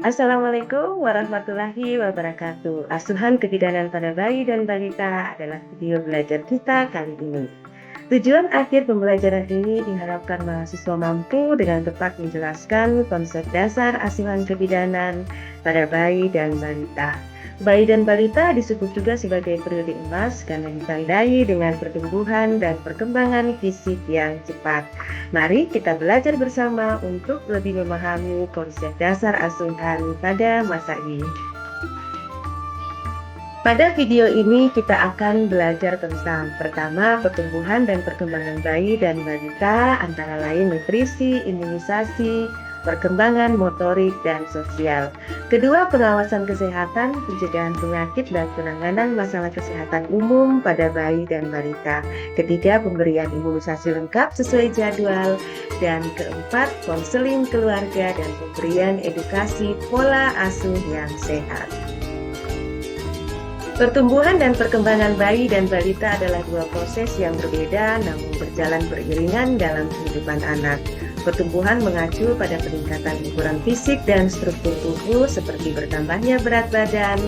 Assalamualaikum warahmatullahi wabarakatuh. Asuhan kebidanan pada bayi dan balita adalah video belajar kita kali ini. Tujuan akhir pembelajaran ini diharapkan mahasiswa mampu dengan tepat menjelaskan konsep dasar asuhan kebidanan pada bayi dan balita. Bayi dan balita disebut juga sebagai periode emas karena ditandai dengan pertumbuhan dan perkembangan fisik yang cepat. Mari kita belajar bersama untuk lebih memahami konsep dasar asuhan pada masa ini. Pada video ini kita akan belajar tentang pertama pertumbuhan dan perkembangan bayi dan balita, antara lain nutrisi, imunisasi, perkembangan motorik dan sosial. Kedua, pengawasan kesehatan, pencegahan penyakit dan penanganan masalah kesehatan umum pada bayi dan balita. Ketiga, pemberian imunisasi lengkap sesuai jadwal. Dan keempat, konseling keluarga dan pemberian edukasi pola asuh yang sehat. Pertumbuhan dan perkembangan bayi dan balita adalah dua proses yang berbeda namun berjalan beriringan dalam kehidupan anak. Pertumbuhan mengacu pada peningkatan ukuran fisik dan struktur tubuh seperti bertambahnya berat badan,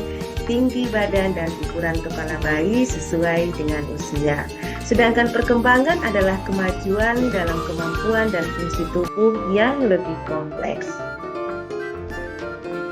tinggi badan, dan ukuran kepala bayi sesuai dengan usia. Sedangkan perkembangan adalah kemajuan dalam kemampuan dan fungsi tubuh yang lebih kompleks.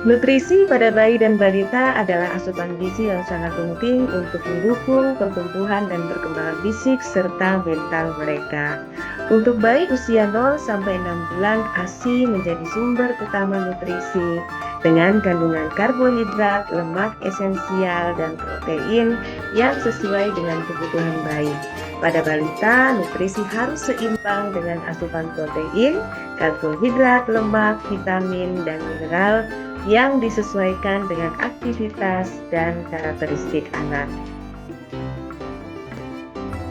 Nutrisi pada bayi dan balita adalah asupan gizi yang sangat penting untuk mendukung pertumbuhan dan perkembangan fisik serta mental mereka. Untuk bayi usia 0 sampai 6 bulan, ASI menjadi sumber utama nutrisi dengan kandungan karbohidrat, lemak esensial, dan protein yang sesuai dengan kebutuhan bayi. Pada balita, nutrisi harus seimbang dengan asupan protein, karbohidrat, lemak, vitamin, dan mineral yang disesuaikan dengan aktivitas dan karakteristik anak.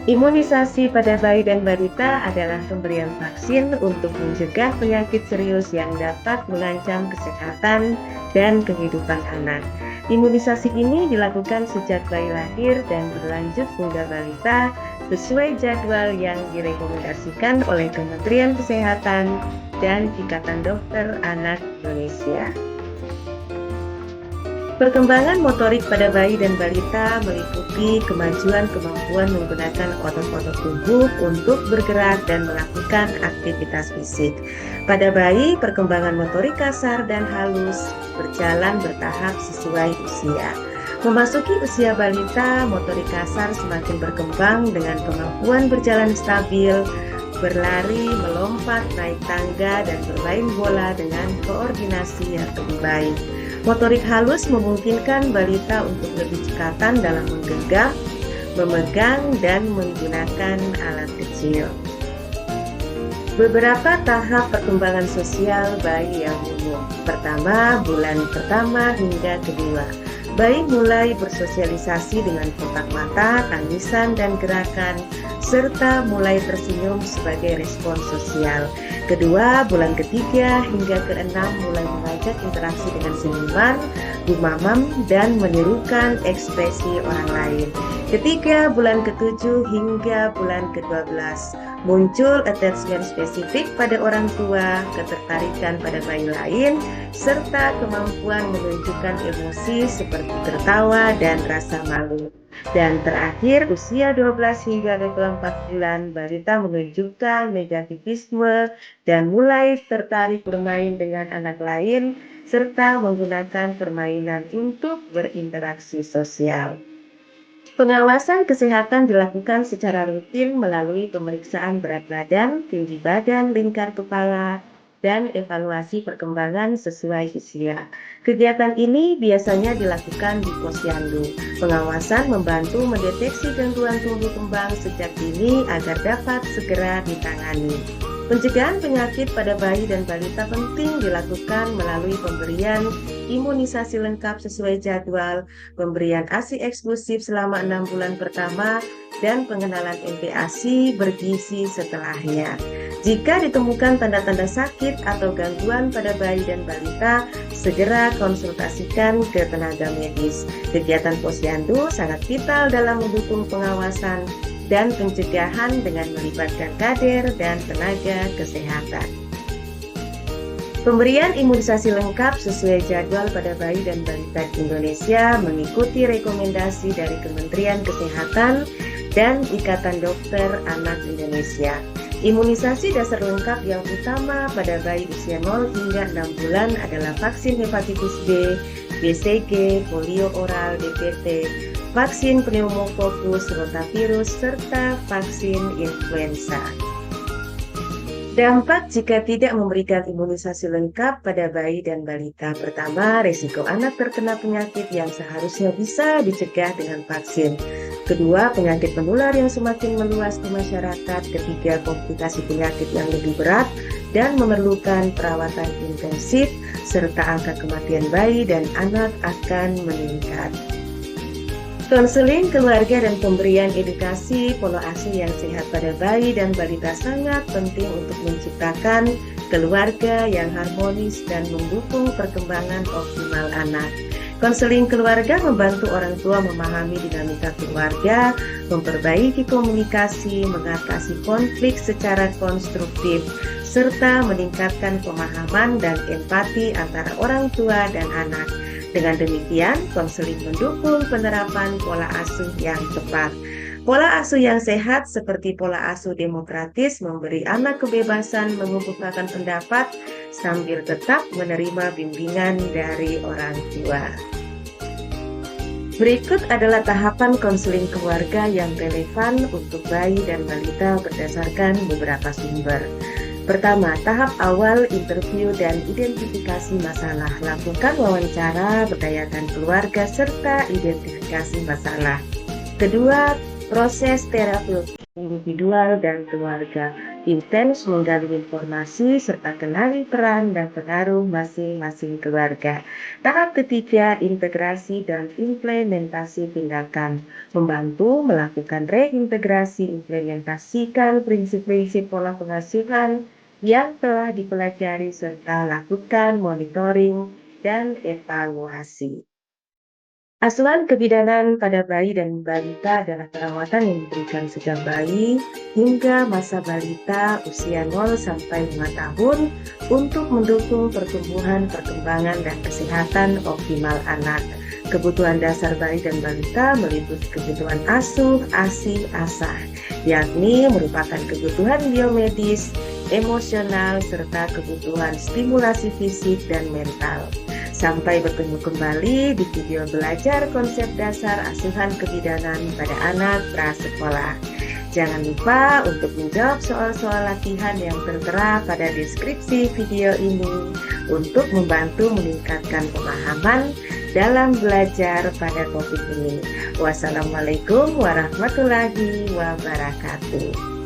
Imunisasi pada bayi dan balita adalah pemberian vaksin untuk mencegah penyakit serius yang dapat mengancam kesehatan dan kehidupan anak. Imunisasi ini dilakukan sejak bayi lahir dan berlanjut hingga balita sesuai jadwal yang direkomendasikan oleh Kementerian Kesehatan dan Ikatan Dokter Anak Indonesia. Perkembangan motorik pada bayi dan balita meliputi kemajuan kemampuan menggunakan otot-otot tubuh untuk bergerak dan melakukan aktivitas fisik. Pada bayi, perkembangan motorik kasar dan halus berjalan bertahap sesuai usia. Memasuki usia balita, motorik kasar semakin berkembang dengan kemampuan berjalan stabil, berlari, melompat, naik tangga, dan bermain bola dengan koordinasi yang lebih baik. Motorik halus memungkinkan balita untuk lebih cekatan dalam menggenggam, memegang, dan menggunakan alat kecil. Beberapa tahap perkembangan sosial bayi yang umum. Pertama, bulan pertama hingga kedua. Bayi mulai bersosialisasi dengan kontak mata, tangisan, dan gerakan, serta mulai tersenyum sebagai respons sosial. Kedua, bulan ketiga hingga keenam mulai mengajak interaksi dengan senyuman, gumamam, dan menirukan ekspresi orang lain. Ketiga, bulan ketujuh hingga bulan ke-12 muncul attachment spesifik pada orang tua, ketertarikan pada bayi lain, serta kemampuan menunjukkan emosi seperti tertawa dan rasa malu. Dan terakhir, usia 12 hingga 24 bulan, balita menunjukkan negativisme dan mulai tertarik bermain dengan anak lain, serta menggunakan permainan untuk berinteraksi sosial. Pengawasan kesehatan dilakukan secara rutin melalui pemeriksaan berat badan, tinggi badan, lingkar kepala, dan evaluasi perkembangan sesuai usia. Kegiatan ini biasanya dilakukan di posyandu. Pengawasan membantu mendeteksi gangguan tumbuh kembang sejak dini agar dapat segera ditangani. Pencegahan penyakit pada bayi dan balita penting dilakukan melalui pemberian imunisasi lengkap sesuai jadwal, pemberian ASI eksklusif selama 6 bulan pertama, dan pengenalan MPASI bergizi setelahnya. Jika ditemukan tanda-tanda sakit atau gangguan pada bayi dan balita, segera konsultasikan ke tenaga medis. Kegiatan posyandu sangat vital dalam mendukung pengawasan dan pencegahan dengan melibatkan kader dan tenaga kesehatan. Pemberian imunisasi lengkap sesuai jadwal pada bayi dan balita di Indonesia mengikuti rekomendasi dari Kementerian Kesehatan dan Ikatan Dokter Anak Indonesia. Imunisasi dasar lengkap yang utama pada bayi usia 0 hingga 6 bulan adalah vaksin hepatitis B, BCG, polio oral, DPT, vaksin pneumokokus, rotavirus, serta vaksin influenza. Dampak jika tidak memberikan imunisasi lengkap pada bayi dan balita. Pertama, risiko anak terkena penyakit yang seharusnya bisa dicegah dengan vaksin. Kedua, penyakit menular yang semakin meluas ke masyarakat. Ketiga, komplikasi penyakit yang lebih berat dan memerlukan perawatan intensif, serta angka kematian bayi dan anak akan meningkat. Konseling keluarga dan pemberian edukasi pola asuh yang sehat pada bayi dan balita sangat penting untuk menciptakan keluarga yang harmonis dan mendukung perkembangan optimal anak. Konseling keluarga membantu orang tua memahami dinamika keluarga, memperbaiki komunikasi, mengatasi konflik secara konstruktif, serta meningkatkan pemahaman dan empati antara orang tua dan anak. Dengan demikian, konseling mendukung penerapan pola asuh yang tepat. Pola asuh yang sehat seperti pola asuh demokratis memberi anak kebebasan mengemukakan pendapat sambil tetap menerima bimbingan dari orang tua. Berikut adalah tahapan konseling keluarga yang relevan untuk bayi dan balita berdasarkan beberapa sumber. Pertama, tahap awal interview dan identifikasi masalah. Lakukan wawancara, berdayakan keluarga, serta identifikasi masalah. Kedua, proses terapeutik individual dan keluarga. Intens menggali informasi serta kenali peran dan pengaruh masing-masing keluarga. Tahap ketiga, integrasi dan implementasi tindakan. Membantu melakukan reintegrasi, implementasikan prinsip-prinsip pola pengasuhan yang telah dipelajari serta lakukan monitoring dan evaluasi. Asuhan kebidanan pada bayi dan balita adalah perawatan yang diberikan sejak bayi hingga masa balita usia 0 sampai 5 tahun untuk mendukung pertumbuhan, perkembangan, dan kesehatan optimal anak. Kebutuhan dasar bayi dan balita meliputi kebutuhan asuh, ASI, ASAH, yakni merupakan kebutuhan biomedis, emosional, serta kebutuhan stimulasi fisik dan mental. Sampai bertemu kembali di video belajar konsep dasar asuhan kebidanan pada anak prasekolah. Jangan lupa untuk menjawab soal-soal latihan yang tertera pada deskripsi video ini untuk membantu meningkatkan pemahaman dalam belajar pada topik ini. Wassalamualaikum warahmatullahi wabarakatuh.